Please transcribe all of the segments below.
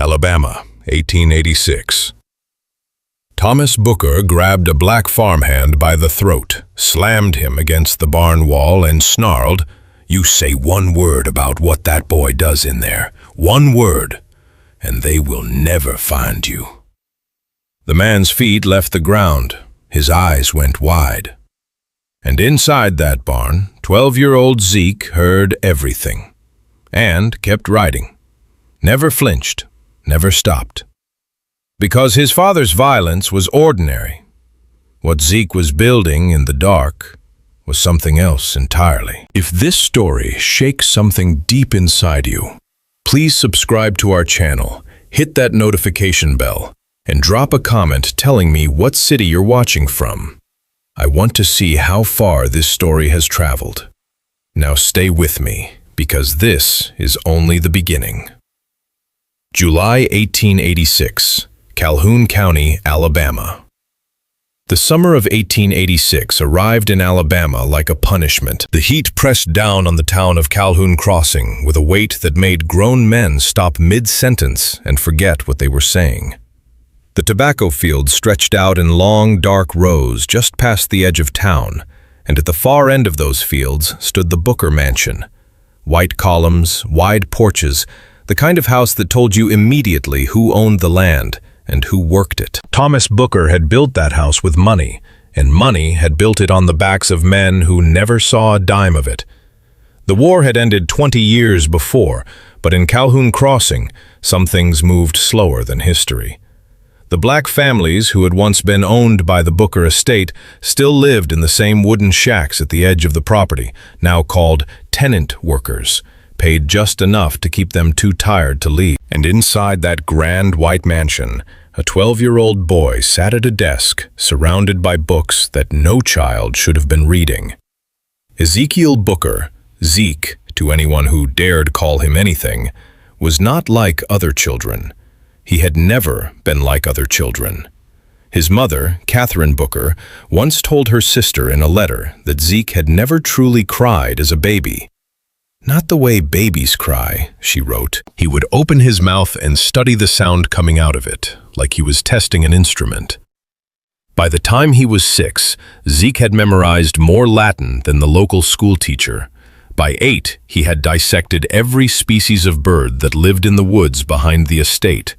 Alabama, 1886. Thomas Booker grabbed a black farmhand by the throat, slammed him against the barn wall, and snarled, "You say one word about what that boy does in there, one word, and they will never find you." The man's feet left the ground. His eyes went wide. And inside that barn, 12-year-old Zeke heard everything, and kept riding. Never flinched, never stopped. Because his father's violence was ordinary. What Zeke was building in the dark was something else entirely. If this story shakes something deep inside you, please subscribe to our channel, hit that notification bell, and drop a comment telling me what city you're watching from. I want to see how far this story has traveled. Now stay with me, because this is only the beginning. July 1886, Calhoun County, Alabama. The summer of 1886 arrived in Alabama like a punishment. The heat pressed down on the town of Calhoun Crossing with a weight that made grown men stop mid-sentence and forget what they were saying. The tobacco fields stretched out in long, dark rows just past the edge of town, and at the far end of those fields stood the Booker Mansion. White columns, wide porches, the kind of house that told you immediately who owned the land and who worked it. Thomas Booker had built that house with money, and money had built it on the backs of men who never saw a dime of it. The war had ended 20 years before, but in Calhoun Crossing, some things moved slower than history. The black families who had once been owned by the Booker estate still lived in the same wooden shacks at the edge of the property, now called tenant workers, paid just enough to keep them too tired to leave. And inside that grand white mansion, a 12-year-old boy sat at a desk surrounded by books that no child should have been reading. Ezekiel Booker, Zeke, to anyone who dared call him anything, was not like other children. He had never been like other children. His mother, Catherine Booker, once told her sister in a letter that Zeke had never truly cried as a baby. "Not the way babies cry," she wrote. "He would open his mouth and study the sound coming out of it, like he was testing an instrument." By the time he was 6, Zeke had memorized more Latin than the local school teacher. By 8, he had dissected every species of bird that lived in the woods behind the estate.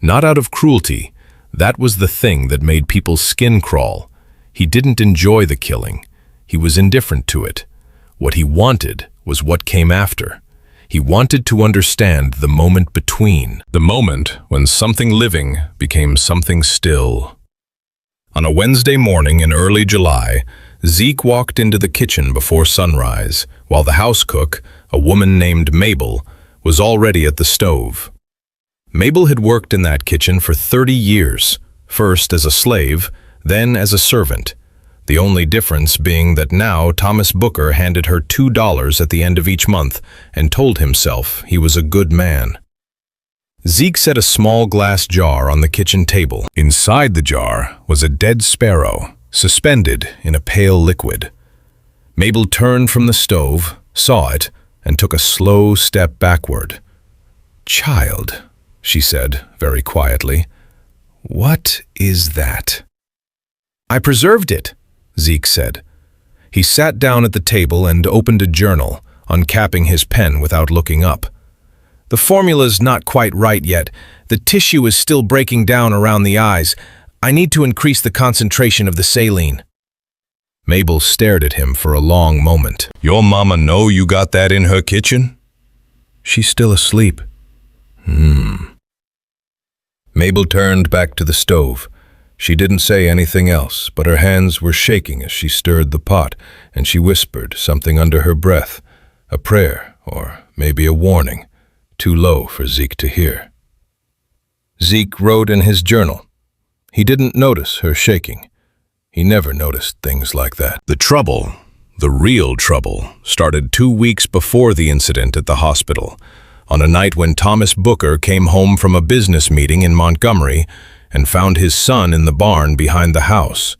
Not out of cruelty, that was the thing that made people's skin crawl. He didn't enjoy the killing. He was indifferent to it. What he wanted was what came after. He wanted to understand the moment between, the moment when something living became something still. On a Wednesday morning in early July, Zeke walked into the kitchen before sunrise, while the house cook, a woman named Mabel, was already at the stove. Mabel had worked in that kitchen for 30 years, first as a slave, then as a servant. The only difference being that now Thomas Booker handed her $2 at the end of each month and told himself he was a good man. Zeke set a small glass jar on the kitchen table. Inside the jar was a dead sparrow, suspended in a pale liquid. Mabel turned from the stove, saw it, and took a slow step backward. "Child," she said very quietly, "what is that?" "I preserved it," Zeke said. He sat down at the table and opened a journal, uncapping his pen without looking up. "The formula's not quite right yet. The tissue is still breaking down around the eyes. I need to increase the concentration of the saline." Mabel stared at him for a long moment. "Your mama know you got that in her kitchen?" "She's still asleep." Mabel turned back to the stove. She didn't say anything else, but her hands were shaking as she stirred the pot, and she whispered something under her breath, a prayer, or maybe a warning, too low for Zeke to hear. Zeke wrote in his journal. He didn't notice her shaking. He never noticed things like that. The trouble, the real trouble, started 2 weeks before the incident at the hospital, on a night when Thomas Booker came home from a business meeting in Montgomery and found his son in the barn behind the house.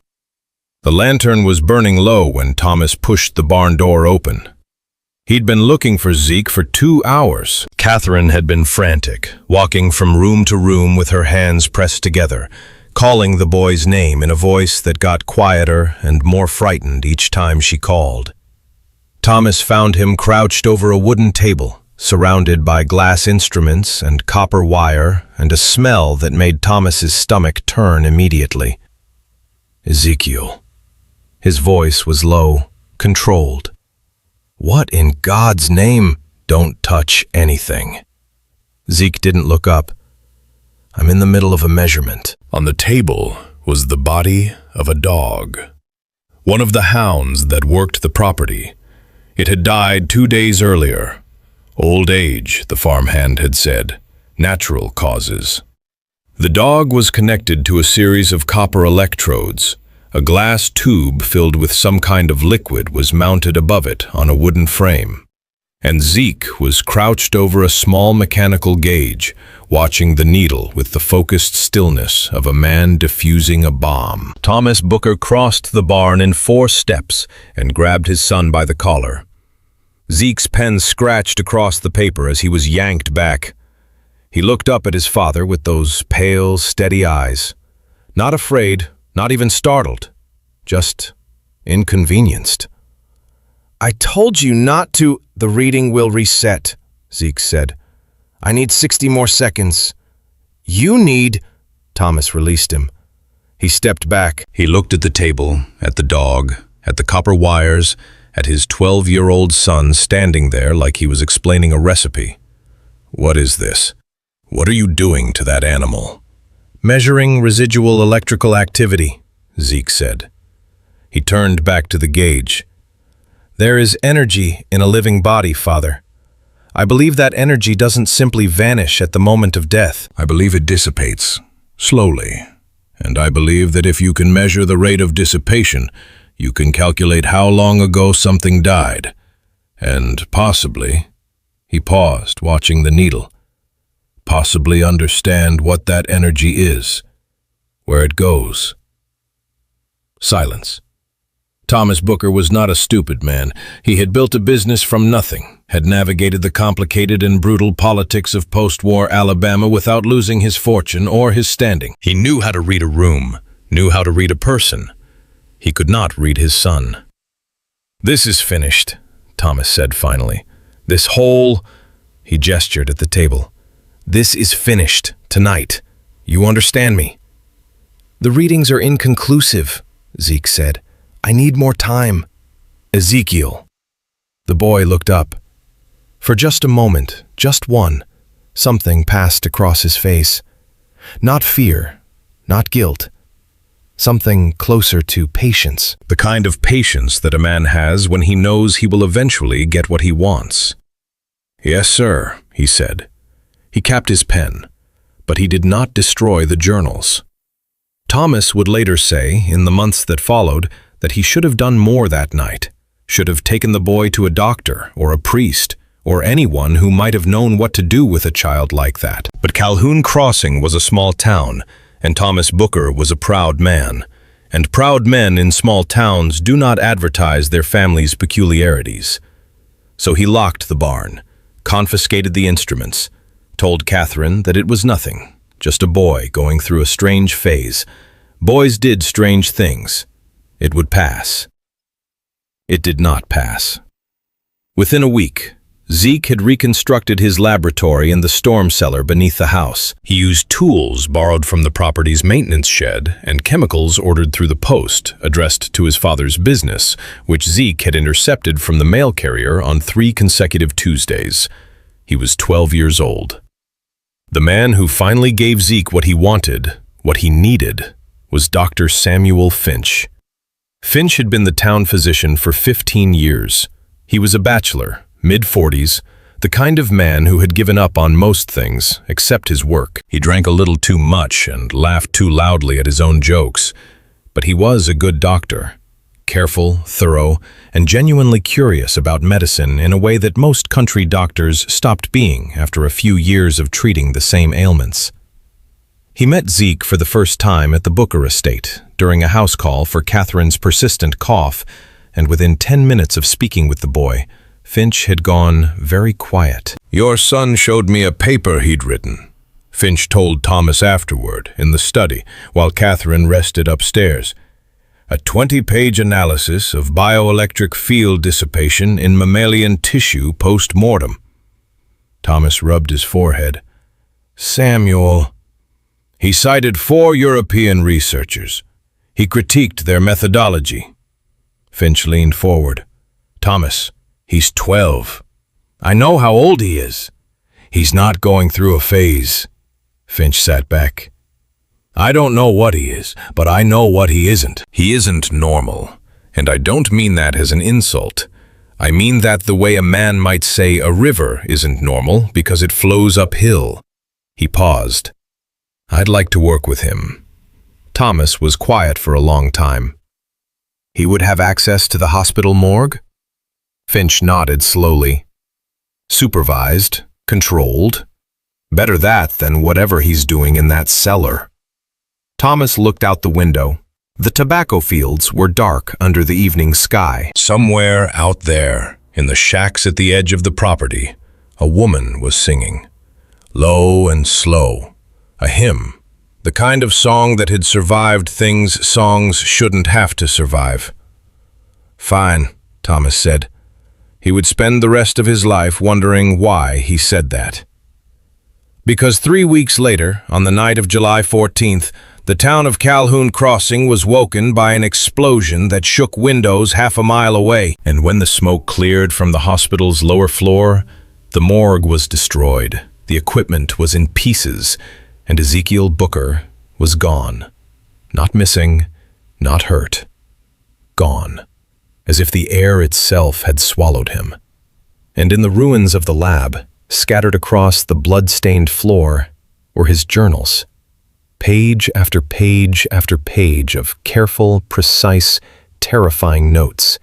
The lantern was burning low when Thomas pushed the barn door open. He'd been looking for Zeke for 2 hours. Catherine had been frantic, walking from room to room with her hands pressed together, calling the boy's name in a voice that got quieter and more frightened each time she called. Thomas found him crouched over a wooden table, surrounded by glass instruments and copper wire and a smell that made Thomas's stomach turn immediately. Ezekiel. His voice was low, controlled. What in God's name? Don't touch anything. Zeke didn't look up. I'm in the middle of a measurement. On the table was the body of a dog. One of the hounds that worked the property. It had died 2 days earlier. Old age, the farmhand had said. Natural causes. The dog was connected to a series of copper electrodes. A glass tube filled with some kind of liquid was mounted above it on a wooden frame. And Zeke was crouched over a small mechanical gauge, watching the needle with the focused stillness of a man defusing a bomb. Thomas Booker crossed the barn in 4 steps and grabbed his son by the collar. Zeke's pen scratched across the paper as he was yanked back. He looked up at his father with those pale, steady eyes. Not afraid, not even startled, just inconvenienced. I told you not to. The reading will reset, Zeke said. I need 60 more seconds. You need... Thomas released him. He stepped back. He looked at the table, at the dog, at the copper wires, at his 12-year-old son standing there like he was explaining a recipe. What is this? What are you doing to that animal? Measuring residual electrical activity, Zeke said. He turned back to the gauge. There is energy in a living body, Father. I believe that energy doesn't simply vanish at the moment of death. I believe it dissipates, slowly. And I believe that if you can measure the rate of dissipation, you can calculate how long ago something died. And possibly, he paused, watching the needle, possibly understand what that energy is, where it goes. Silence. Thomas Booker was not a stupid man. He had built a business from nothing, had navigated the complicated and brutal politics of post-war Alabama without losing his fortune or his standing. He knew how to read a room, knew how to read a person. He could not read his son. This is finished, Thomas said finally. This whole... He gestured at the table. This is finished, tonight. You understand me? The readings are inconclusive, Zeke said. I need more time. Ezekiel. The boy looked up. For just a moment, just one, something passed across his face. Not fear, not guilt. Something closer to patience. The kind of patience that a man has when he knows he will eventually get what he wants. Yes, sir, he said. He capped his pen, but he did not destroy the journals. Thomas would later say, in the months that followed, that he should have done more that night, should have taken the boy to a doctor or a priest or anyone who might have known what to do with a child like that. But Calhoun Crossing was a small town, and Thomas Booker was a proud man. And proud men in small towns do not advertise their family's peculiarities. So he locked the barn, confiscated the instruments, told Catherine that it was nothing, just a boy going through a strange phase. Boys did strange things. It would pass. It did not pass. Within a week, Zeke had reconstructed his laboratory in the storm cellar beneath the house. He used tools borrowed from the property's maintenance shed and chemicals ordered through the post, addressed to his father's business, which Zeke had intercepted from the mail carrier on 3 consecutive Tuesdays. He was 12 years old. The man who finally gave Zeke what he wanted, what he needed, was Dr. Samuel Finch. Finch had been the town physician for 15 years. He was a bachelor, mid-40s, the kind of man who had given up on most things except his work. He drank a little too much and laughed too loudly at his own jokes, but he was a good doctor, careful, thorough, and genuinely curious about medicine in a way that most country doctors stopped being after a few years of treating the same ailments. He met Zeke for the first time at the Booker estate during a house call for Catherine's persistent cough, and within 10 minutes of speaking with the boy, Finch had gone very quiet. "Your son showed me a paper he'd written," Finch told Thomas afterward, in the study, while Catherine rested upstairs. "A 20-page analysis of bioelectric field dissipation in mammalian tissue post-mortem." Thomas rubbed his forehead. "Samuel." "He cited 4 European researchers. He critiqued their methodology." Finch leaned forward. "Thomas, he's 12. I know how old he is. He's not going through a phase." Finch sat back. "I don't know what he is, but I know what he isn't. He isn't normal. And I don't mean that as an insult. I mean that the way a man might say a river isn't normal because it flows uphill." He paused. "I'd like to work with him." Thomas was quiet for a long time. "He would have access to the hospital morgue?" Finch nodded slowly. "Supervised, controlled. Better that than whatever he's doing in that cellar." Thomas looked out the window. The tobacco fields were dark under the evening sky. Somewhere out there, in the shacks at the edge of the property, a woman was singing. Low and slow. A hymn. The kind of song that had survived things songs shouldn't have to survive. "Fine," Thomas said. He would spend the rest of his life wondering why he said that. Because 3 weeks later, on the night of July 14th, the town of Calhoun Crossing was woken by an explosion that shook windows half a mile away. And when the smoke cleared from the hospital's lower floor, the morgue was destroyed. The equipment was in pieces, and Ezekiel Booker was gone. Not missing, not hurt. Gone. As if the air itself had swallowed him. And in the ruins of the lab, scattered across the blood-stained floor, were his journals. Page after page after page of careful, precise, terrifying notes,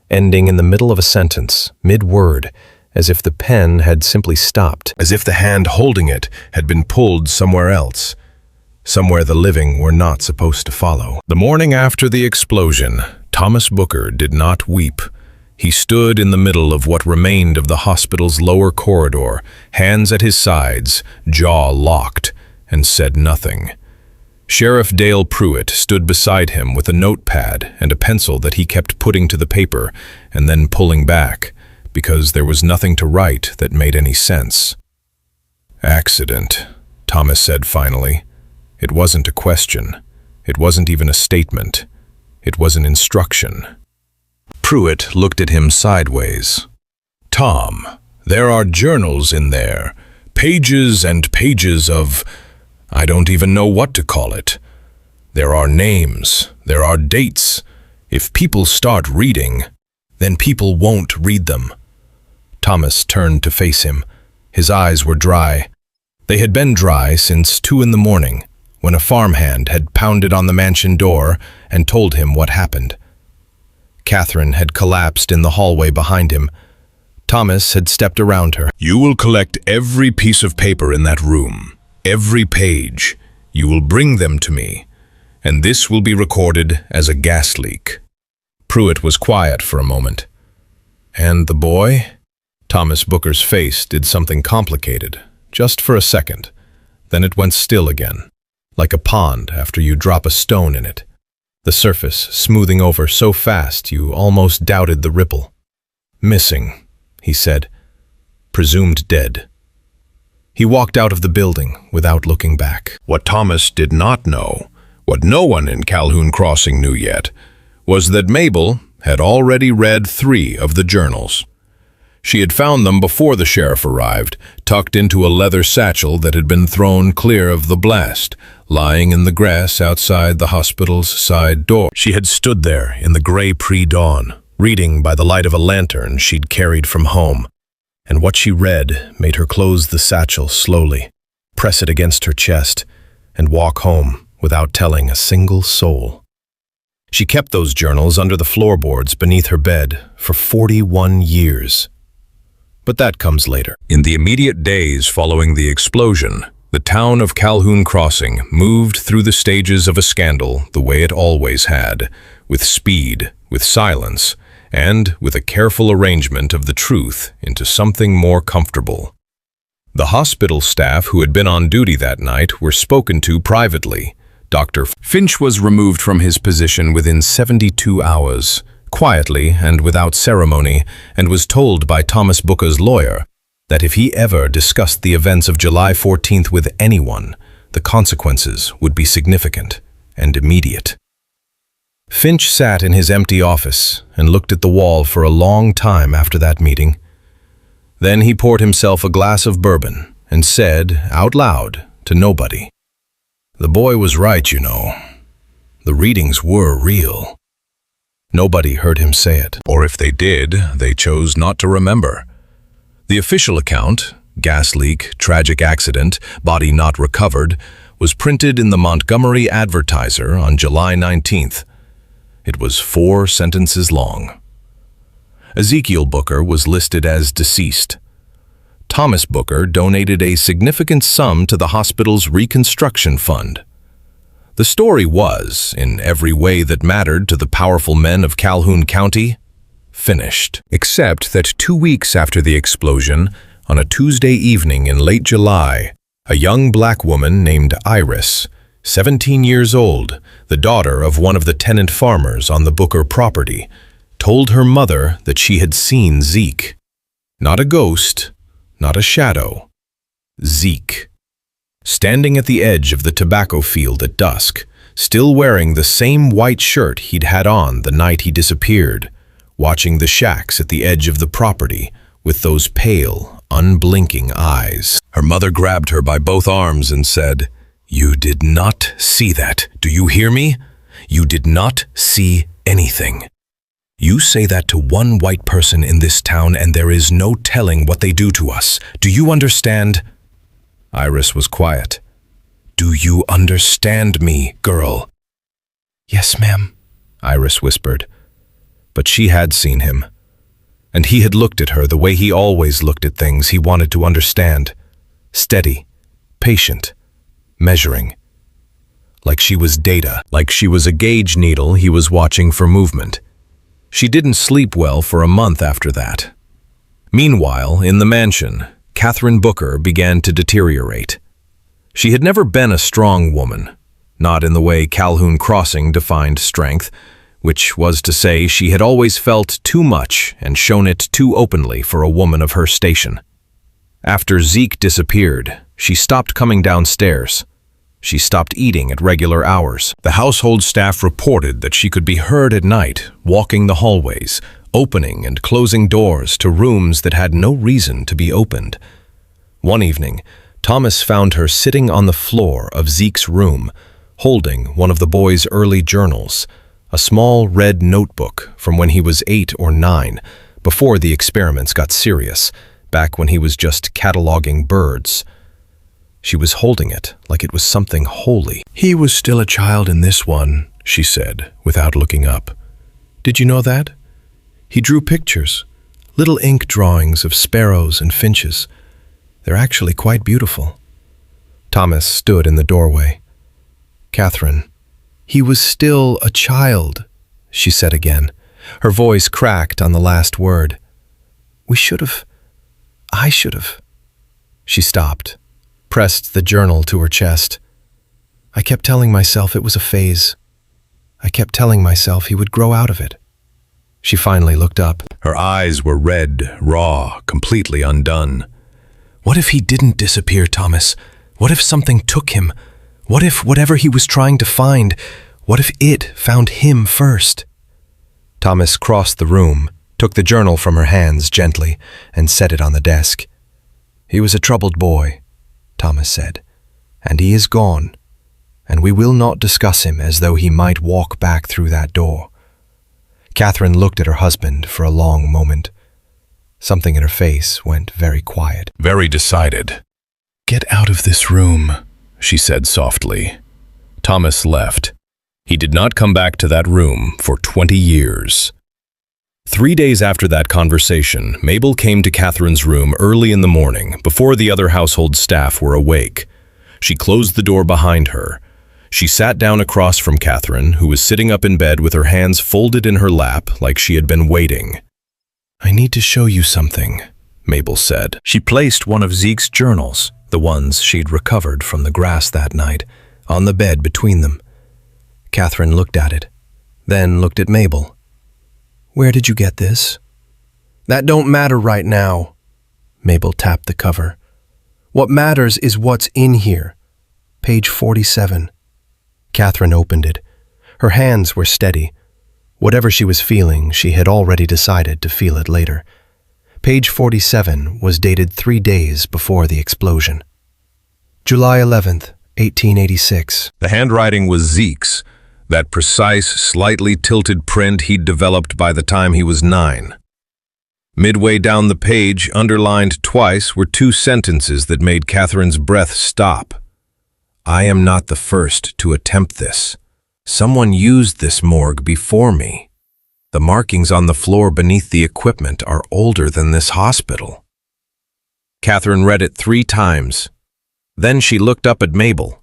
ending in the middle of a sentence, mid-word, as if the pen had simply stopped, as if the hand holding it had been pulled somewhere else, somewhere the living were not supposed to follow. The morning after the explosion, Thomas Booker did not weep. He stood in the middle of what remained of the hospital's lower corridor, hands at his sides, jaw locked, and said nothing. Sheriff Dale Pruitt stood beside him with a notepad and a pencil that he kept putting to the paper and then pulling back, because there was nothing to write that made any sense. "Accident," Thomas said finally. It wasn't a question. It wasn't even a statement. It was an instruction. Pruitt looked at him sideways. "Tom, there are journals in there, pages and pages of... I don't even know what to call it. There are names, there are dates. If people start reading, then people won't read them." Thomas turned to face him. His eyes were dry. They had been dry since 2 in the morning, when a farmhand had pounded on the mansion door and told him what happened. Catherine had collapsed in the hallway behind him. Thomas had stepped around her. "You will collect every piece of paper in that room. Every page. You will bring them to me, and this will be recorded as a gas leak." Pruitt was quiet for a moment. "And the boy?" Thomas Booker's face did something complicated, just for a second. Then it went still again, like a pond after you drop a stone in it. The surface smoothing over so fast you almost doubted the ripple. "Missing," he said. "Presumed dead." He walked out of the building without looking back. What Thomas did not know, what no one in Calhoun Crossing knew yet, was that Mabel had already read 3 of the journals. She had found them before the sheriff arrived, tucked into a leather satchel that had been thrown clear of the blast, lying in the grass outside the hospital's side door. She had stood there in the gray pre-dawn, reading by the light of a lantern she'd carried from home. And what she read made her close the satchel slowly, press it against her chest, and walk home without telling a single soul. She kept those journals under the floorboards beneath her bed for 41 years. But that comes later. In the immediate days following the explosion, the town of Calhoun Crossing moved through the stages of a scandal the way it always had, with speed, with silence, and with a careful arrangement of the truth into something more comfortable. The hospital staff who had been on duty that night were spoken to privately. Dr. Finch was removed from his position within 72 hours, quietly and without ceremony, and was told by Thomas Booker's lawyer that if he ever discussed the events of July 14th with anyone, the consequences would be significant and immediate. Finch sat in his empty office and looked at the wall for a long time after that meeting. Then he poured himself a glass of bourbon and said, out loud, to nobody, "The boy was right, you know. The readings were real." Nobody heard him say it, or if they did, they chose not to remember. The official account, gas leak, tragic accident, body not recovered, was printed in the Montgomery Advertiser on July 19th. It was 4 sentences long. Ezekiel Booker was listed as deceased. Thomas Booker donated a significant sum to the hospital's reconstruction fund. The story was, in every way that mattered to the powerful men of Calhoun County, finished. Except that 2 weeks after the explosion, on a Tuesday evening in late July, a young black woman named Iris, 17 years old, the daughter of one of the tenant farmers on the Booker property, told her mother that she had seen Zeke. Not a ghost, not a shadow. Zeke. Standing at the edge of the tobacco field at dusk, still wearing the same white shirt he'd had on the night he disappeared, watching the shacks at the edge of the property with those pale, unblinking eyes. Her mother grabbed her by both arms and said, "You did not see that. Do you hear me? You did not see anything. You say that to one white person in this town and there is no telling what they do to us. Do you understand?" Iris was quiet. "Do you understand me, girl?" "Yes, ma'am," Iris whispered. But she had seen him, and he had looked at her the way he always looked at things he wanted to understand. Steady, patient, measuring. Like she was data, like she was a gauge needle he was watching for movement. She didn't sleep well for a month after that. Meanwhile, in the mansion, Catherine Booker began to deteriorate. She had never been a strong woman, not in the way Calhoun Crossing defined strength, which was to say she had always felt too much and shown it too openly for a woman of her station. After Zeke disappeared, she stopped coming downstairs. She stopped eating at regular hours. The household staff reported that she could be heard at night, walking the hallways, opening and closing doors to rooms that had no reason to be opened. One evening, Thomas found her sitting on the floor of Zeke's room, holding one of the boy's early journals, a small red notebook from when he was 8 or 9, before the experiments got serious, back when he was just cataloging birds. She was holding it like it was something holy. "He was still a child in this one," she said, without looking up. "Did you know that? He drew pictures, little ink drawings of sparrows and finches. They're actually quite beautiful." Thomas stood in the doorway. "Catherine, he was still a child," she said again. Her voice cracked on the last word. I should have. She stopped, pressed the journal to her chest. "I kept telling myself it was a phase. I kept telling myself he would grow out of it." She finally looked up. Her eyes were red, raw, completely undone. "What if he didn't disappear, Thomas? What if something took him? What if whatever he was trying to find, what if it found him first?" Thomas crossed the room, took the journal from her hands gently, and set it on the desk. "He was a troubled boy," Thomas said, "and he is gone, and we will not discuss him as though he might walk back through that door." Catherine looked at her husband for a long moment. Something in her face went very quiet. Very decided. "Get out of this room," she said softly. Thomas left. He did not come back to that room for 20 years. 3 days after that conversation, Mabel came to Catherine's room early in the morning, before the other household staff were awake. She closed the door behind her. She sat down across from Catherine, who was sitting up in bed with her hands folded in her lap like she had been waiting. "I need to show you something," Mabel said. She placed one of Zeke's journals, the ones she'd recovered from the grass that night, on the bed between them. Catherine looked at it, then looked at Mabel. "Where did you get this?" "That don't matter right now." Mabel tapped the cover. "What matters is what's in here. Page 47. Catherine opened it. Her hands were steady. Whatever she was feeling, she had already decided to feel it later. Page 47 was dated 3 days before the explosion. July 11th, 1886. The handwriting was Zeke's, that precise, slightly tilted print he'd developed by the time he was 9. Midway down the page, underlined twice, were 2 sentences that made Catherine's breath stop. "I am not the first to attempt this. Someone used this morgue before me. The markings on the floor beneath the equipment are older than this hospital." Catherine read it 3 times. Then she looked up at Mabel.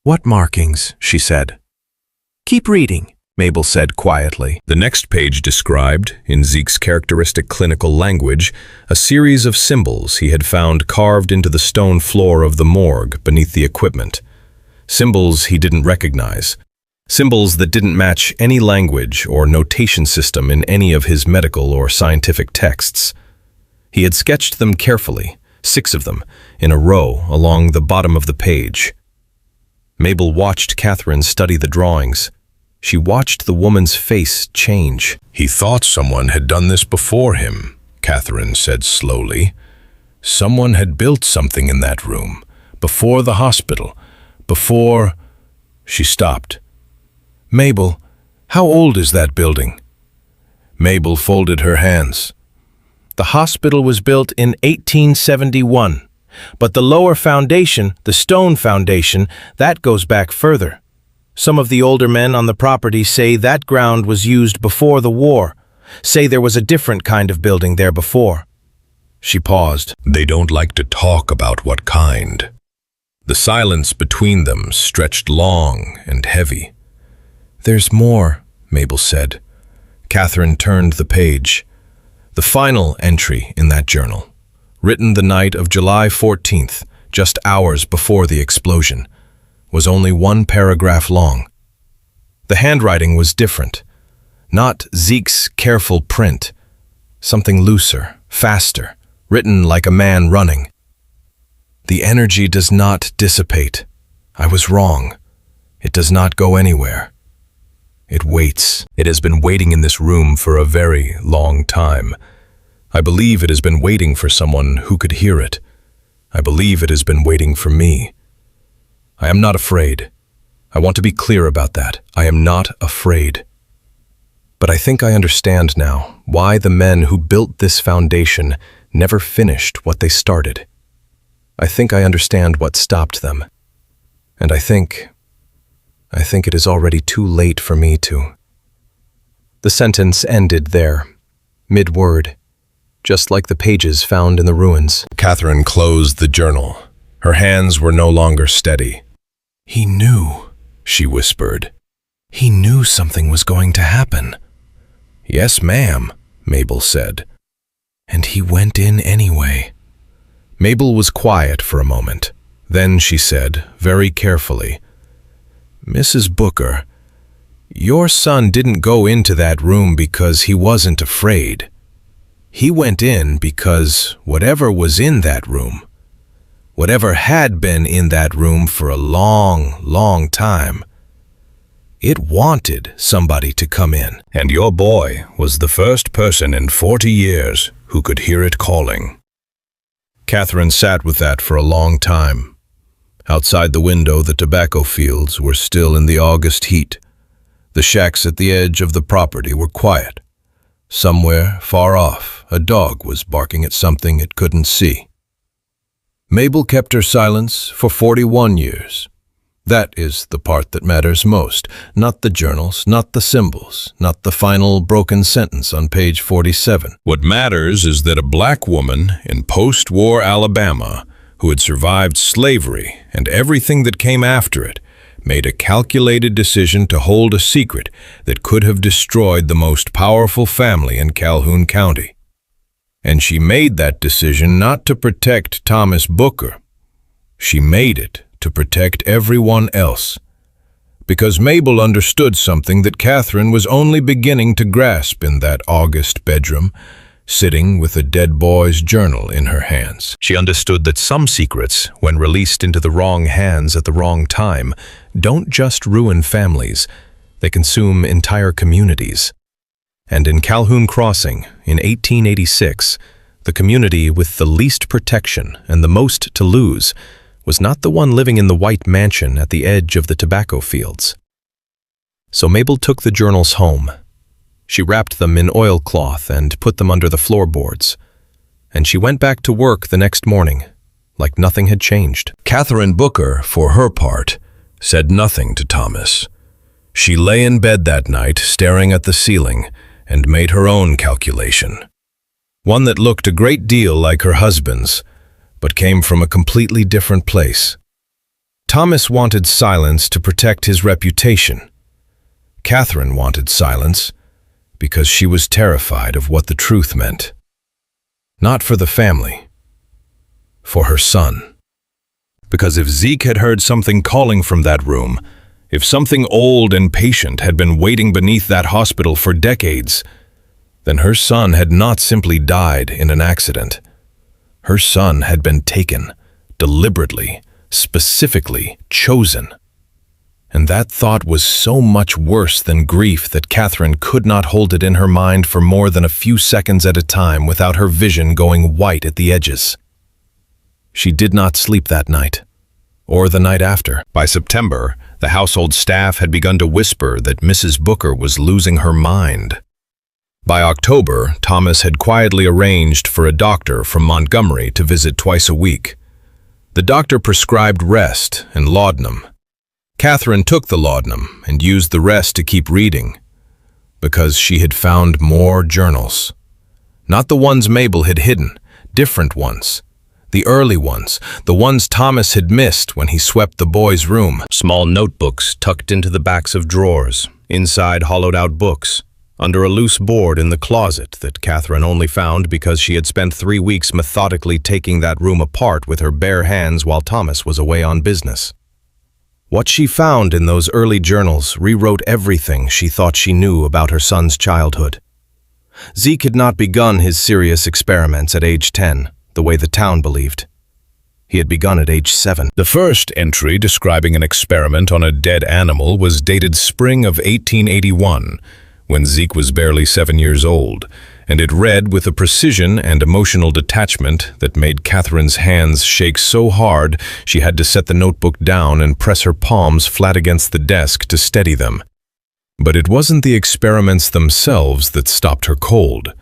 "What markings?" she said. "Keep reading," Mabel said quietly. The next page described, in Zeke's characteristic clinical language, a series of symbols he had found carved into the stone floor of the morgue beneath the equipment. Symbols he didn't recognize. Symbols that didn't match any language or notation system in any of his medical or scientific texts. He had sketched them carefully, 6 of them, in a row along the bottom of the page. Mabel watched Catherine study the drawings. She watched the woman's face change. "He thought someone had done this before him," Catherine said slowly. "Someone had built something in that room, before the hospital, before—" She stopped. "Mabel, how old is that building?" Mabel folded her hands. "The hospital was built in 1871, but the lower foundation, the stone foundation, that goes back further. Some of the older men on the property say that ground was used before the war, say there was a different kind of building there before." She paused. "They don't like to talk about what kind." The silence between them stretched long and heavy. "There's more," Mabel said. Catherine turned the page. The final entry in that journal, written the night of July 14th, just hours before the explosion, was only 1 paragraph long. The handwriting was different. Not Zeke's careful print. Something looser, faster, written like a man running. "The energy does not dissipate. I was wrong. It does not go anywhere. It waits. It has been waiting in this room for a very long time. I believe it has been waiting for someone who could hear it. I believe it has been waiting for me. I am not afraid. I want to be clear about that. I am not afraid. But I think I understand now why the men who built this foundation never finished what they started. I think I understand what stopped them. And I think it is already too late for me to." The sentence ended there, mid-word, just like the pages found in the ruins. Catherine closed the journal. Her hands were no longer steady. "He knew," she whispered. "He knew something was going to happen." "Yes, ma'am," Mabel said. "And he went in anyway." Mabel was quiet for a moment. Then she said, very carefully, "Mrs. Booker, your son didn't go into that room because he wasn't afraid. He went in because whatever was in that room, whatever had been in that room for a long, long time, it wanted somebody to come in. And your boy was the first person in 40 years who could hear it calling." Catherine sat with that for a long time. Outside the window, the tobacco fields were still in the August heat. The shacks at the edge of the property were quiet. Somewhere, far off, a dog was barking at something it couldn't see. Mabel kept her silence for 41 years. That is the part that matters most, not the journals, not the symbols, not the final broken sentence on page 47. What matters is that a black woman in post-war Alabama, who had survived slavery and everything that came after it, made a calculated decision to hold a secret that could have destroyed the most powerful family in Calhoun County. And she made that decision not to protect Thomas Booker. She made it to protect everyone else. Because Mabel understood something that Catherine was only beginning to grasp in that August bedroom, sitting with a dead boy's journal in her hands. She understood that some secrets, when released into the wrong hands at the wrong time, don't just ruin families, they consume entire communities. And in Calhoun Crossing, in 1886, the community with the least protection and the most to lose was not the one living in the white mansion at the edge of the tobacco fields. So Mabel took the journals home. She wrapped them in oilcloth and put them under the floorboards. And she went back to work the next morning, like nothing had changed. Catherine Booker, for her part, said nothing to Thomas. She lay in bed that night, staring at the ceiling, and made her own calculation. One that looked a great deal like her husband's, but came from a completely different place. Thomas wanted silence to protect his reputation. Catherine wanted silence because she was terrified of what the truth meant. Not for the family, for her son. Because if Zeke had heard something calling from that room, if something old and patient had been waiting beneath that hospital for decades, then her son had not simply died in an accident. Her son had been taken, deliberately, specifically chosen. And that thought was so much worse than grief that Catherine could not hold it in her mind for more than a few seconds at a time without her vision going white at the edges. She did not sleep that night, or the night after. By September, the household staff had begun to whisper that Mrs. Booker was losing her mind. By October, Thomas had quietly arranged for a doctor from Montgomery to visit twice a week. The doctor prescribed rest and laudanum. Catherine took the laudanum and used the rest to keep reading, because she had found more journals. Not the ones Mabel had hidden, different ones. The early ones, the ones Thomas had missed when he swept the boys' room. Small notebooks tucked into the backs of drawers, inside hollowed-out books, under a loose board in the closet that Catherine only found because she had spent 3 weeks methodically taking that room apart with her bare hands while Thomas was away on business. What she found in those early journals rewrote everything she thought she knew about her son's childhood. Zeke had not begun his serious experiments at age 10, the way the town believed. He had begun at age 7. The first entry describing an experiment on a dead animal was dated spring of 1881, when Zeke was barely 7 years old, and it read with a precision and emotional detachment that made Catherine's hands shake so hard she had to set the notebook down and press her palms flat against the desk to steady them. But it wasn't the experiments themselves that stopped her cold.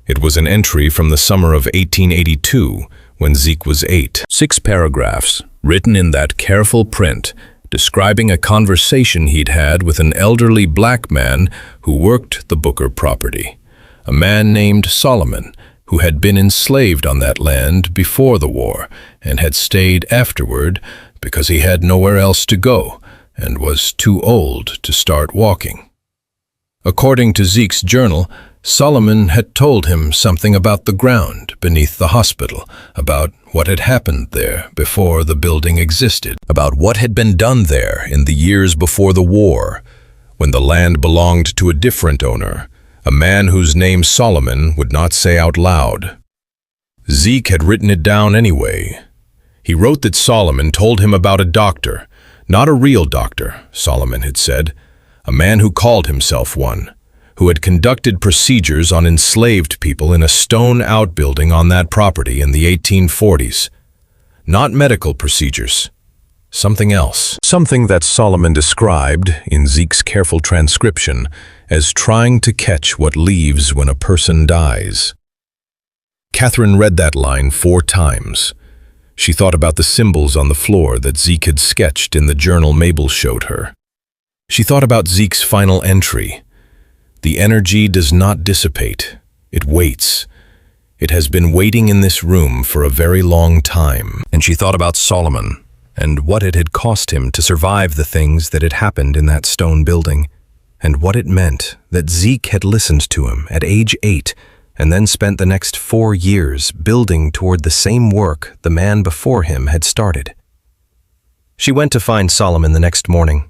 It was an entry from the summer of 1882, when Zeke was 8. 6 paragraphs, written in that careful print, describing a conversation he'd had with an elderly black man who worked the Booker property, a man named Solomon, who had been enslaved on that land before the war and had stayed afterward because he had nowhere else to go and was too old to start walking. According to Zeke's journal, Solomon had told him something about the ground beneath the hospital, about what had happened there before the building existed, about what had been done there in the years before the war, when the land belonged to a different owner, a man whose name Solomon would not say out loud. Zeke had written it down anyway. He wrote that Solomon told him about a doctor, not a real doctor, Solomon had said, a man who called himself one, who had conducted procedures on enslaved people in a stone outbuilding on that property in the 1840s. Not medical procedures, something else. Something that Solomon described, in Zeke's careful transcription, as trying to catch what leaves when a person dies. Catherine read that line 4 times. She thought about the symbols on the floor that Zeke had sketched in the journal Mabel showed her. She thought about Zeke's final entry. The energy does not dissipate. It waits. It has been waiting in this room for a very long time. And she thought about Solomon and what it had cost him to survive the things that had happened in that stone building, and what it meant that Zeke had listened to him at age 8 and then spent the next 4 years building toward the same work the man before him had started. She went to find Solomon the next morning.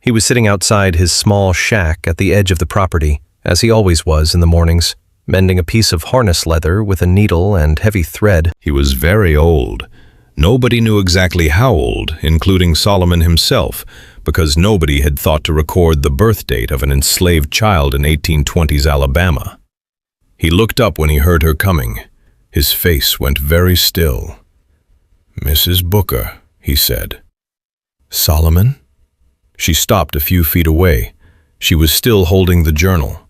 He was sitting outside his small shack at the edge of the property, as he always was in the mornings, mending a piece of harness leather with a needle and heavy thread. He was very old. Nobody knew exactly how old, including Solomon himself, because nobody had thought to record the birth date of an enslaved child in 1820s Alabama. He looked up when he heard her coming. His face went very still. "Mrs. Booker," he said. "Solomon?" She stopped a few feet away. She was still holding the journal.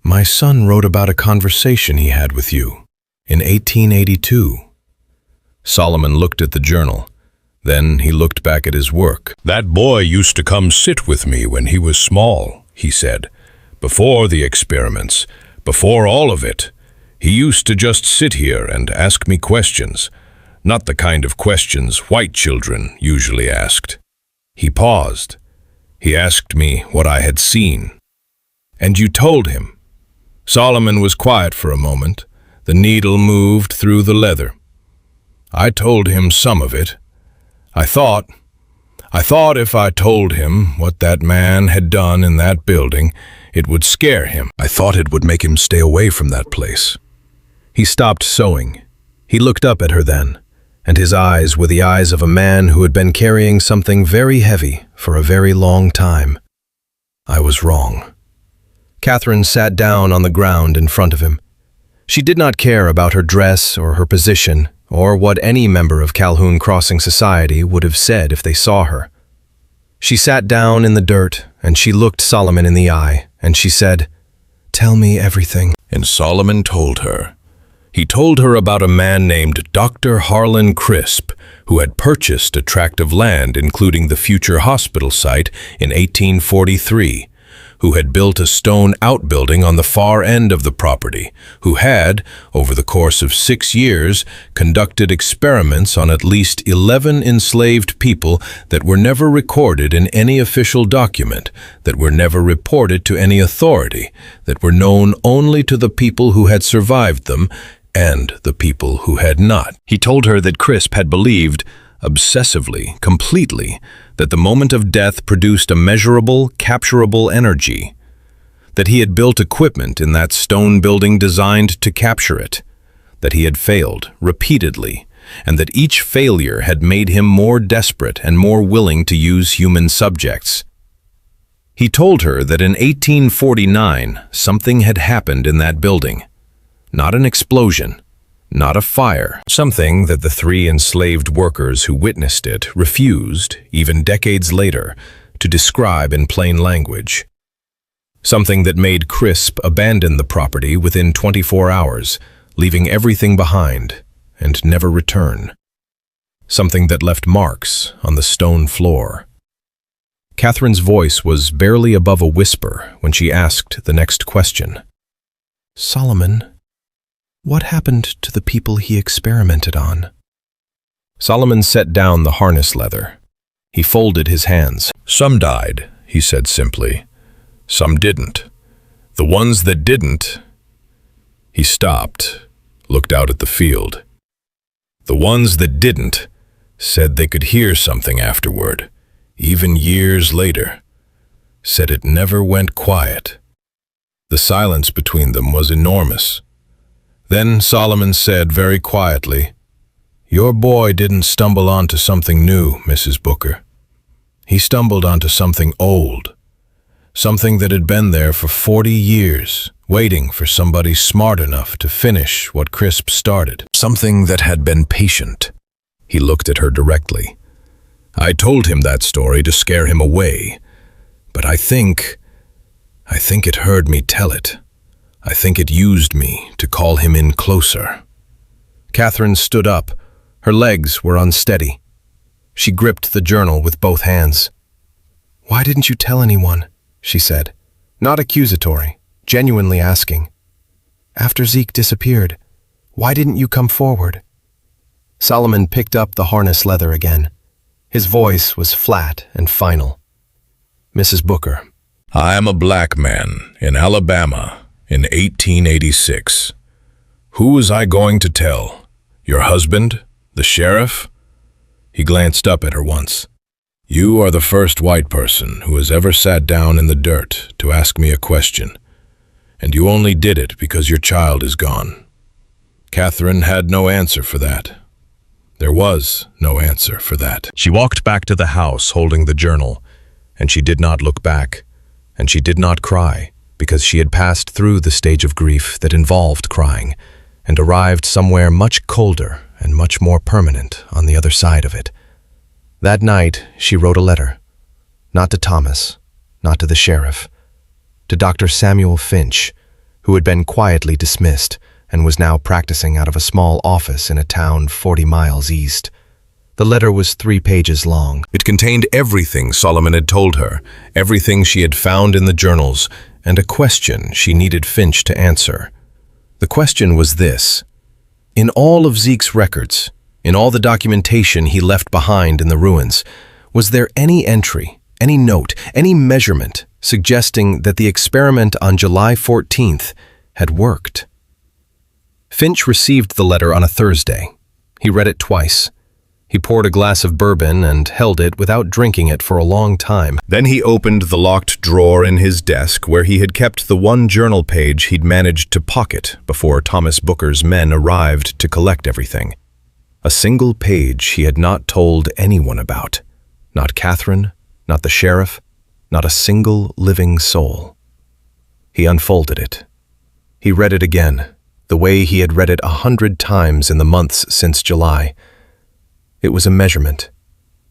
"My son wrote about a conversation he had with you in 1882. Solomon looked at the journal. Then he looked back at his work. "That boy used to come sit with me when he was small," he said. "Before the experiments, before all of it. He used to just sit here and ask me questions, not the kind of questions white children usually asked. He paused. He asked me what I had seen. And you told him." Solomon was quiet for a moment. The needle moved through the leather. "I told him some of it. I thought if I told him what that man had done in that building, it would scare him. I thought it would make him stay away from that place." He stopped sewing. He looked up at her then, and his eyes were the eyes of a man who had been carrying something very heavy for a very long time. "I was wrong." Catherine sat down on the ground in front of him. She did not care about her dress or her position, or what any member of Calhoun Crossing society would have said if they saw her. She sat down in the dirt, and she looked Solomon in the eye, and she said, "Tell me everything." And Solomon told her. He told her about a man named Dr. Harlan Crisp, who had purchased a tract of land including the future hospital site in 1843, who had built a stone outbuilding on the far end of the property, who had, over the course of 6 years, conducted experiments on at least 11 enslaved people that were never recorded in any official document, that were never reported to any authority, that were known only to the people who had survived them and the people who had not. He told her that Crisp had believed, obsessively, completely, that the moment of death produced a measurable, capturable energy, that he had built equipment in that stone building designed to capture it, that he had failed repeatedly, and that each failure had made him more desperate and more willing to use human subjects. He told her that in 1849 something had happened in that building. Not an explosion, not a fire, something that the 3 enslaved workers who witnessed it refused, even decades later, to describe in plain language. Something that made Crisp abandon the property within 24 hours, leaving everything behind and never return. Something that left marks on the stone floor. Catherine's voice was barely above a whisper when she asked the next question. "Solomon, what happened to the people he experimented on?" Solomon set down the harness leather. He folded his hands. "Some died," he said simply. "Some didn't. The ones that didn't..." He stopped, looked out at the field. "The ones that didn't said they could hear something afterward, even years later. Said it never went quiet. The silence between them was enormous. Then Solomon said very quietly, 'Your boy didn't stumble onto something new, Mrs. Booker. He stumbled onto something old, something that had been there for 40 years, waiting for somebody smart enough to finish what Crisp started. Something that had been patient.'" He looked at her directly. "I told him that story to scare him away, but I think it heard me tell it. I think it used me to call him in closer." Catherine stood up. Her legs were unsteady. She gripped the journal with both hands. "Why didn't you tell anyone?" she said, not accusatory, genuinely asking. "After Zeke disappeared, why didn't you come forward?" Solomon picked up the harness leather again. His voice was flat and final. Mrs. Booker. I am a black man in Alabama in 1886. Who was I going to tell? Your husband? The sheriff? He glanced up at her once. You are the first white person who has ever sat down in the dirt to ask me a question, and you only did it because your child is gone. Catherine had no answer for that. There was no answer for that. She walked back to the house holding the journal, and she did not look back, and she did not cry, because she had passed through the stage of grief that involved crying, and arrived somewhere much colder and much more permanent on the other side of it. That night, she wrote a letter, not to Thomas, not to the sheriff, to Dr. Samuel Finch, who had been quietly dismissed and was now practicing out of a small office in a town 40 miles east. The letter was 3 pages long. It contained everything Solomon had told her, everything she had found in the journals, and a question she needed Finch to answer. The question was this: in all of Zeke's records, in all the documentation he left behind in the ruins, was there any entry, any note, any measurement suggesting that the experiment on July 14th had worked? Finch received the letter on a Thursday. He read it twice. He poured a glass of bourbon and held it without drinking it for a long time. Then he opened the locked drawer in his desk where he had kept the one journal page he'd managed to pocket before Thomas Booker's men arrived to collect everything. A single page he had not told anyone about. Not Catherine, not the sheriff, not a single living soul. He unfolded it. He read it again, the way he had read it 100 times in the months since July. It was a measurement,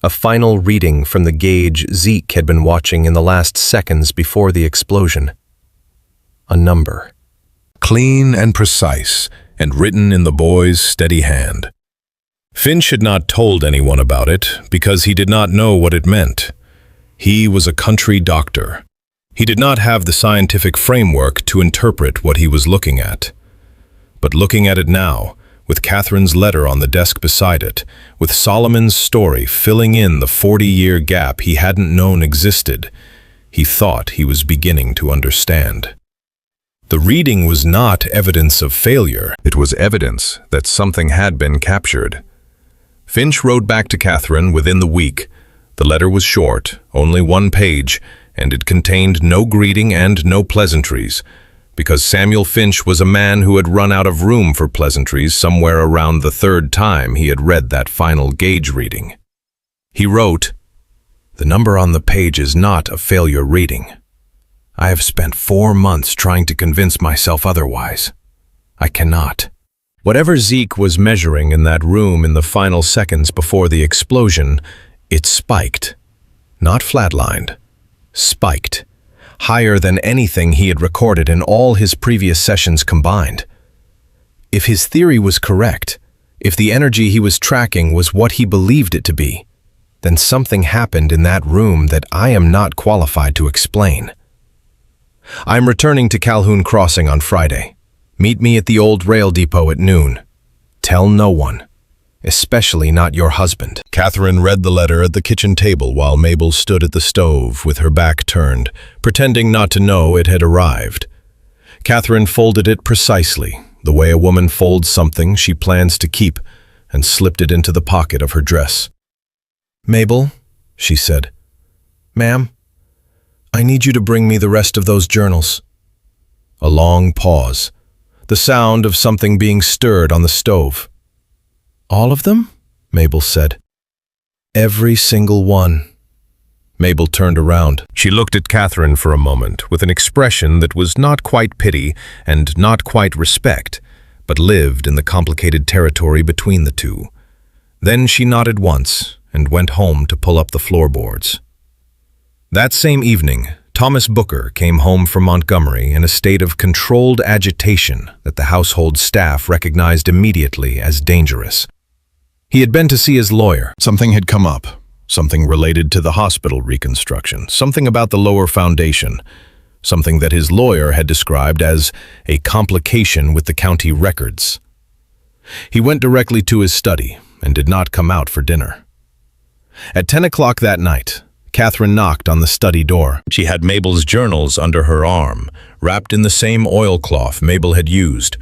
a final reading from the gauge Zeke had been watching in the last seconds before the explosion. A number. Clean and precise, and written in the boy's steady hand. Finch had not told anyone about it because he did not know what it meant. He was a country doctor. He did not have the scientific framework to interpret what he was looking at. But looking at it now, with Catherine's letter on the desk beside it, with Solomon's story filling in the 40-year gap he hadn't known existed, he thought he was beginning to understand. The reading was not evidence of failure. It was evidence that something had been captured. Finch wrote back to Catherine within the week. The letter was short, only 1 page, and it contained no greeting and no pleasantries, because Samuel Finch was a man who had run out of room for pleasantries somewhere around the 3rd time he had read that final gauge reading. He wrote, "The number on the page is not a failure reading. I have spent 4 months trying to convince myself otherwise. I cannot." Whatever Zeke was measuring in that room in the final seconds before the explosion, it spiked. Not flatlined. Spiked. Higher than anything he had recorded in all his previous sessions combined. If his theory was correct, if the energy he was tracking was what he believed it to be, then something happened in that room that I am not qualified to explain. I'm returning to Calhoun Crossing on Friday. Meet me at the old rail depot at noon. Tell no one, especially not your husband. Catherine read the letter at the kitchen table while Mabel stood at the stove with her back turned, pretending not to know it had arrived. Catherine folded it precisely, the way a woman folds something she plans to keep, and slipped it into the pocket of her dress. "Mabel," she said. "Ma'am, I need you to bring me the rest of those journals." A long pause, the sound of something being stirred on the stove. "All of them?" Mabel said. "Every single one." Mabel turned around. She looked at Catherine for a moment with an expression that was not quite pity and not quite respect, but lived in the complicated territory between the two. Then she nodded once and went home to pull up the floorboards. That same evening, Thomas Booker came home from Montgomery in a state of controlled agitation that the household staff recognized immediately as dangerous. He had been to see his lawyer. Something had come up, something related to the hospital reconstruction, something about the lower foundation, something that his lawyer had described as a complication with the county records. He went directly to his study and did not come out for dinner. At 10 o'clock that night, Catherine knocked on the study door. She had Mabel's journals under her arm, wrapped in the same oilcloth Mabel had used,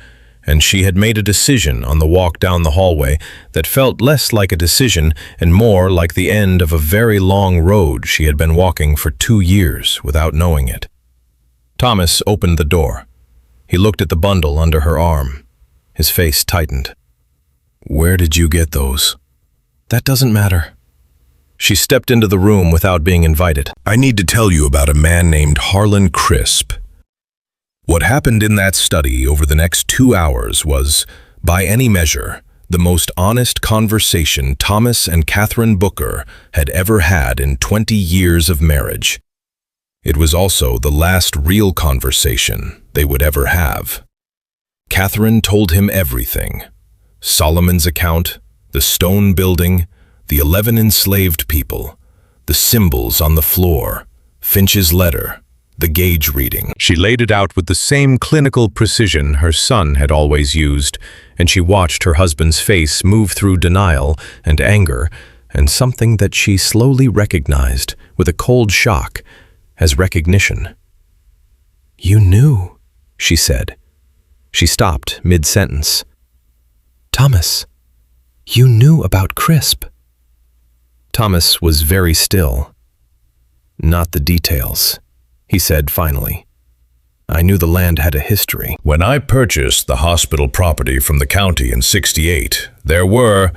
and she had made a decision on the walk down the hallway that felt less like a decision and more like the end of a very long road she had been walking for 2 years without knowing it. Thomas opened the door. He looked at the bundle under her arm. His face tightened. "Where did you get those?" "That doesn't matter." She stepped into the room without being invited. "I need to tell you about a man named Harlan Crisp. What happened in that study over the next 2 hours was, by any measure, the most honest conversation Thomas and Catherine Booker had ever had in 20 years of marriage. It was also the last real conversation they would ever have. Catherine told him everything: Solomon's account, the stone building, the 11 enslaved people, the symbols on the floor, Finch's letter, the gauge reading. She laid it out with the same clinical precision her son had always used, and she watched her husband's face move through denial and anger and something that she slowly recognized with a cold shock as recognition. "You knew," she said. She stopped mid-sentence. "Thomas, you knew about Crisp." Thomas was very still. "Not the details," he said finally. "I knew the land had a history." When I purchased the hospital property from the county in '68, there were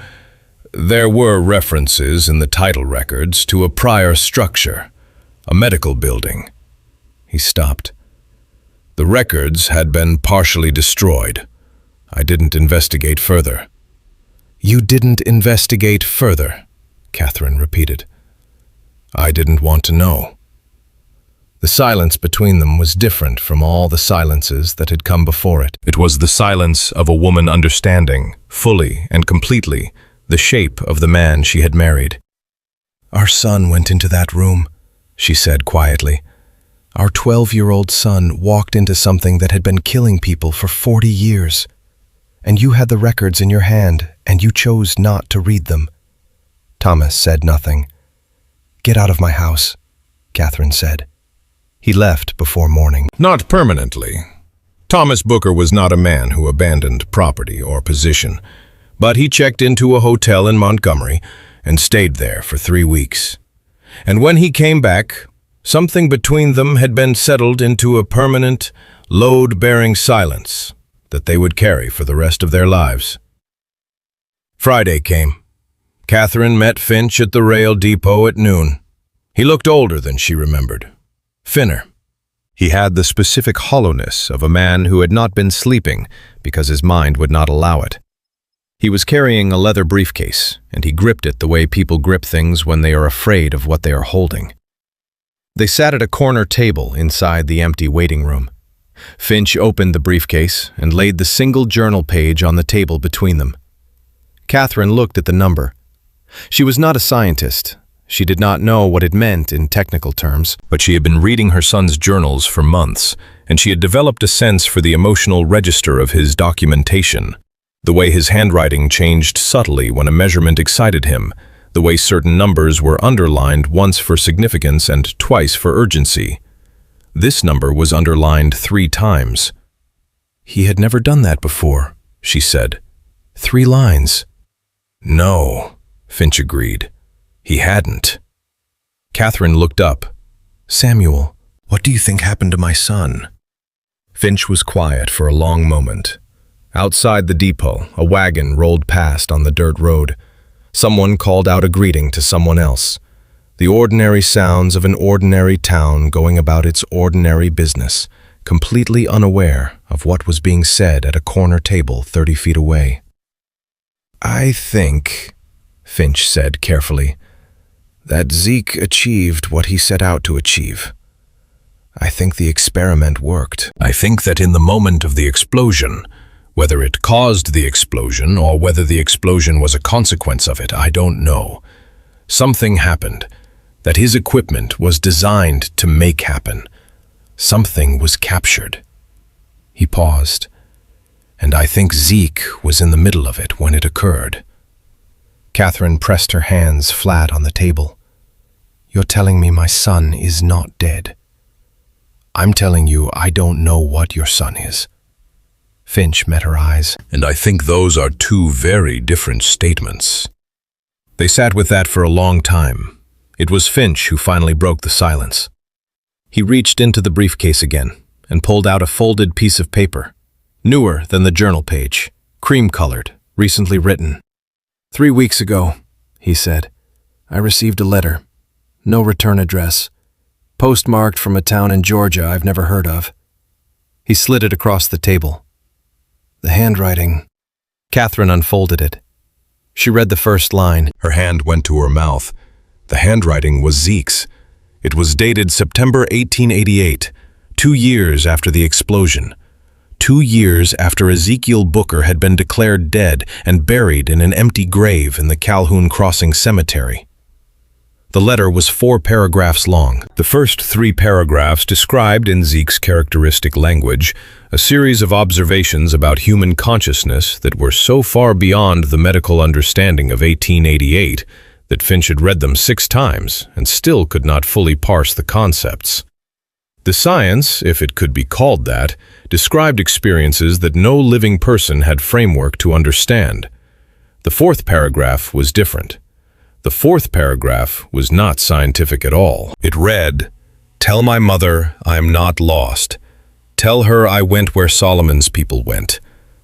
references in the title records to a prior structure, a medical building. He stopped. The records had been partially destroyed. I didn't investigate further. "You didn't investigate further," Catherine repeated. "I didn't want to know." The silence between them was different from all the silences that had come before it. It was the silence of a woman understanding, fully and completely, the shape of the man she had married. "Our son went into that room," she said quietly. "Our 12-year-old son walked into something that had been killing people for 40 years. And you had the records in your hand, and you chose not to read them." Thomas said nothing. "Get out of my house," Catherine said. He left before morning. Not permanently. Thomas Booker was not a man who abandoned property or position, but he checked into a hotel in Montgomery and stayed there for 3 weeks. And when he came back, something between them had been settled into a permanent, load-bearing silence that they would carry for the rest of their lives. Friday came. Catherine met Finch at the rail depot at noon. He looked older than she remembered. Thinner. He had the specific hollowness of a man who had not been sleeping because his mind would not allow it. He was carrying a leather briefcase, and he gripped it the way people grip things when they are afraid of what they are holding. They sat at a corner table inside the empty waiting room. Finch opened the briefcase and laid the single journal page on the table between them. Catherine looked at the number. She was not a scientist. She did not know what it meant in technical terms, but she had been reading her son's journals for months, and she had developed a sense for the emotional register of his documentation, the way his handwriting changed subtly when a measurement excited him, the way certain numbers were underlined once for significance and twice for urgency. This number was underlined 3 times. "He had never done that before," she said. 3 lines. "No," Finch agreed. "He hadn't." Catherine looked up. "Samuel, what do you think happened to my son?" Finch was quiet for a long moment. Outside the depot, a wagon rolled past on the dirt road. Someone called out a greeting to someone else. The ordinary sounds of an ordinary town going about its ordinary business, completely unaware of what was being said at a corner table 30 feet away. "I think," Finch said carefully, "that Zeke achieved what he set out to achieve. I think the experiment worked. I think that in the moment of the explosion, whether it caused the explosion or whether the explosion was a consequence of it, I don't know. Something happened that his equipment was designed to make happen. Something was captured." He paused. "And I think Zeke was in the middle of it when it occurred." Catherine pressed her hands flat on the table. "You're telling me my son is not dead. I'm telling you I don't know what your son is." Finch met her eyes. "And I think those are two very different statements." They sat with that for a long time. It was Finch who finally broke the silence. He reached into the briefcase again and pulled out a folded piece of paper, newer than the journal page, cream-colored, recently written. "3 weeks ago," he said, "I received a letter. No return address. Postmarked from a town in Georgia I've never heard of." He slid it across the table. The handwriting. Catherine unfolded it. She read the first line. Her hand went to her mouth. The handwriting was Zeke's. It was dated September 1888, 2 years after the explosion. 2 years after Ezekiel Booker had been declared dead and buried in an empty grave in the Calhoun Crossing Cemetery. The letter was 4 paragraphs long. The first 3 paragraphs described, in Zeke's characteristic language, a series of observations about human consciousness that were so far beyond the medical understanding of 1888 that Finch had read them 6 times and still could not fully parse the concepts. The science, if it could be called that, described experiences that no living person had framework to understand. The 4th paragraph was different. The 4th paragraph was not scientific at all. It read, "Tell my mother I am not lost. Tell her I went where Solomon's people went,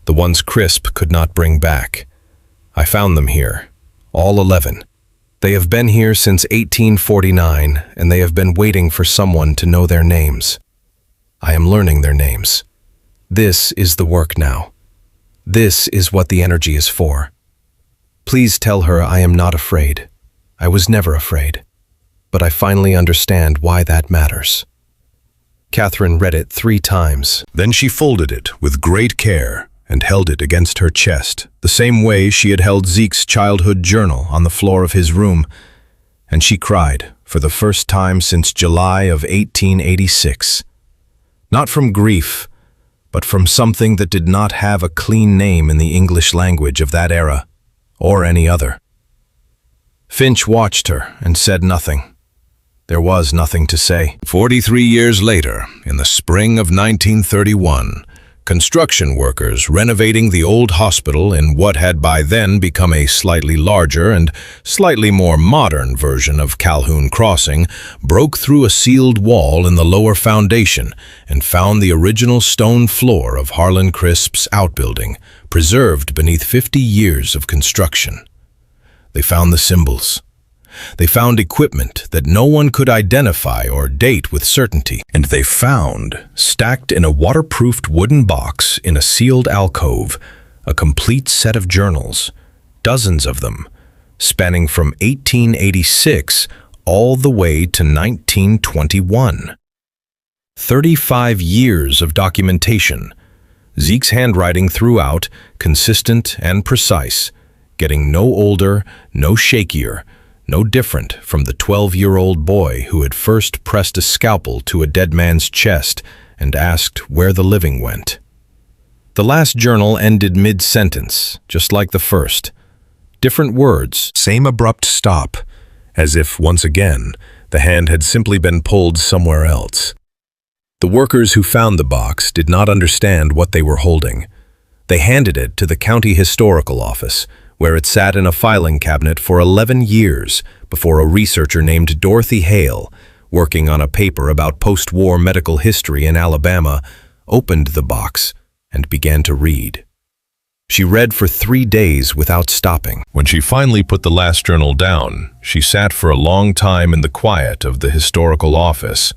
the ones Crisp could not bring back. I found them here, all 11. They have been here since 1849, and they have been waiting for someone to know their names. I am learning their names. This is the work now. This is what the energy is for. Please tell her I am not afraid. I was never afraid. But I finally understand why that matters." Catherine read it 3 times. Then she folded it with great care and held it against her chest, the same way she had held Zeke's childhood journal on the floor of his room, and she cried for the first time since July of 1886. Not from grief, but from something that did not have a clean name in the English language of that era, or any other. Finch watched her and said nothing. There was nothing to say. 43 years later, in the spring of 1931, construction workers renovating the old hospital in what had by then become a slightly larger and slightly more modern version of Calhoun Crossing broke through a sealed wall in the lower foundation and found the original stone floor of Harlan Crisp's outbuilding, preserved beneath 50 years of construction. They found the symbols. They found equipment that no one could identify or date with certainty. And they found, stacked in a waterproofed wooden box in a sealed alcove, a complete set of journals, dozens of them, spanning from 1886 all the way to 1921. 35 years of documentation. Zeke's handwriting throughout, consistent and precise, getting no older, no shakier, no different from the 12-year-old boy who had first pressed a scalpel to a dead man's chest and asked where the living went. The last journal ended mid-sentence, just like the first. Different words, same abrupt stop, as if, once again, the hand had simply been pulled somewhere else. The workers who found the box did not understand what they were holding. They handed it to the county historical office, where it sat in a filing cabinet for 11 years before a researcher named Dorothy Hale, working on a paper about post-war medical history in Alabama, opened the box and began to read. She read for 3 days without stopping. When she finally put the last journal down, she sat for a long time in the quiet of the historical office,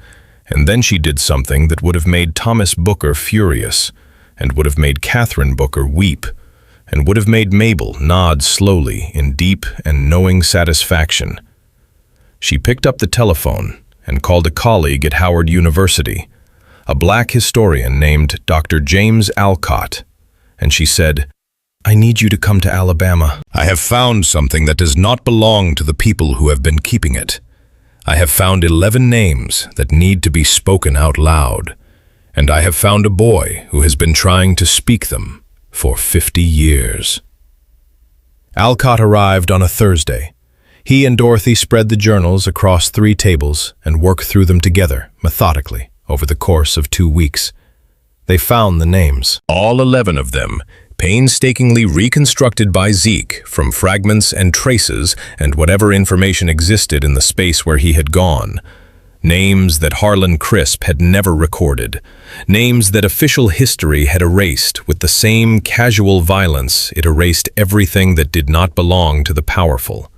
and then she did something that would have made Thomas Booker furious, and would have made Catherine Booker weep, and would have made Mabel nod slowly in deep and knowing satisfaction. She picked up the telephone and called a colleague at Howard University, a black historian named Dr. James Alcott, and she said, "I need you to come to Alabama. I have found something that does not belong to the people who have been keeping it. I have found 11 names that need to be spoken out loud, and I have found a boy who has been trying to speak them for 50 years. Alcott arrived on a Thursday. He and Dorothy spread the journals across 3 tables and worked through them together, methodically, over the course of 2 weeks. They found the names. All 11 of them, painstakingly reconstructed by Zeke from fragments and traces and whatever information existed in the space where he had gone. Names that Harlan Crisp had never recorded. Names that official history had erased with the same casual violence it erased everything that did not belong to the powerful.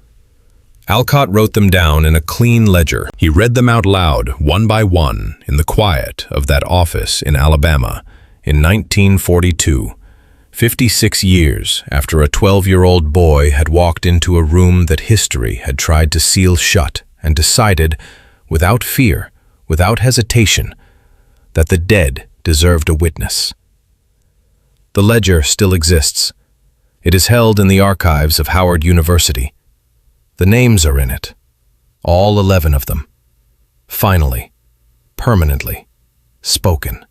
Alcott wrote them down in a clean ledger. He read them out loud, one by one, in the quiet of that office in Alabama in 1942, 56 years after a 12-year-old boy had walked into a room that history had tried to seal shut and decided, without fear, without hesitation, that the dead deserved a witness. The ledger still exists. It is held in the archives of Howard University. The names are in it, all 11 of them. Finally, permanently, spoken.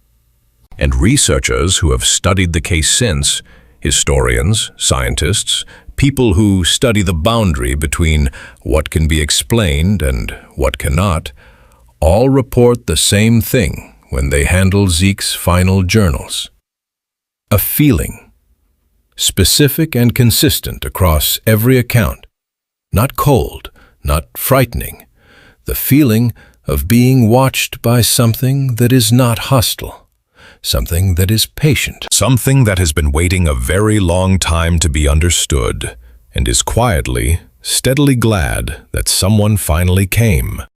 And researchers who have studied the case since, historians, scientists, people who study the boundary between what can be explained and what cannot, all report the same thing when they handle Zeke's final journals. A feeling, specific and consistent across every account. Not cold, not frightening. The feeling of being watched by something that is not hostile. Something that is patient. Something that has been waiting a very long time to be understood and is quietly, steadily glad that someone finally came.